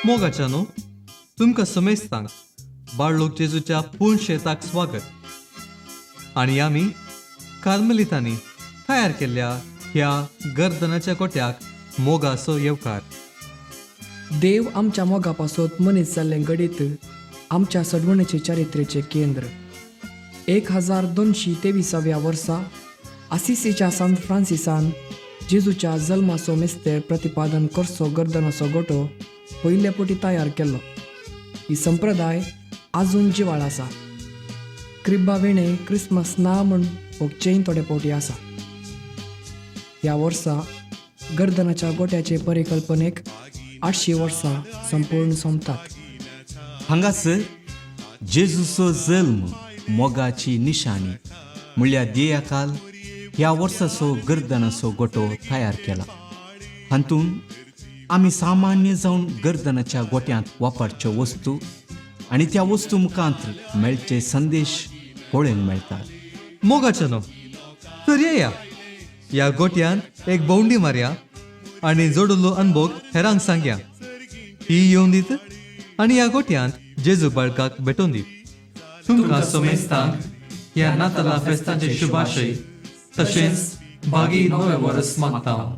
मोगाच्या न्हू तुमकां समेस्तांक बाळलोक जेजूच्या पूर्ण शेताक स्वागत आणि आमी कार्मेलितांनी तयार केल्ल्या ह्या गर्दनाच्या गोट्याक मोगाचो येवकार. देव आमच्या मोगापासून मनीस जाल्लें घडीत आमच्या सडवणेचे चारित्र्याचे केंद्र. 1223व्या वर्सा आसिसीच्या सान फ्रांसिसान जेजूच्या जल्माचो मेस्तेर प्रतिपादन करचो गर्दनाचो गोटो पयले पोटी तयार केल्लो. ही संप्रदाय आजून जिवाळ आसा. क्रिब्बा वेणे क्रिसमस ना म्हूण भोगचेय थोडे पोटी आसा. ह्या वर्सा गर्दनाच्या गोट्याचे परिकल्पनेक 800 वर्सां संपूर्ण सोंपतात. हांगासर जेजूचो जल्म मोगाची निशाणी म्हणल्यार देयाकाल ह्या वर्साचो गर्दनाचो गोटो तयार केला. हातूंत आमी सामान्य जावन गर्दनाच्या गोट्यांत वापरच्यो वस्तू आनी त्या वस्तू मुखांत मेळचे संदेश पळोवंक मेळटा. मोगाच्या न्हू तर येया ह्या गोट्यान एक भोंवडी मारया आनी जोडुल्लो अनुभव हेरांक सांगया. ही येवन दीत आनी ह्या गोट्यांत जेजू बाळकाक भेटोवन दीत. तुमकां समेस्तांक ह्या नाताला फेस्ताचे शुभाशय तशेंच बागी नवे वर्स मागता.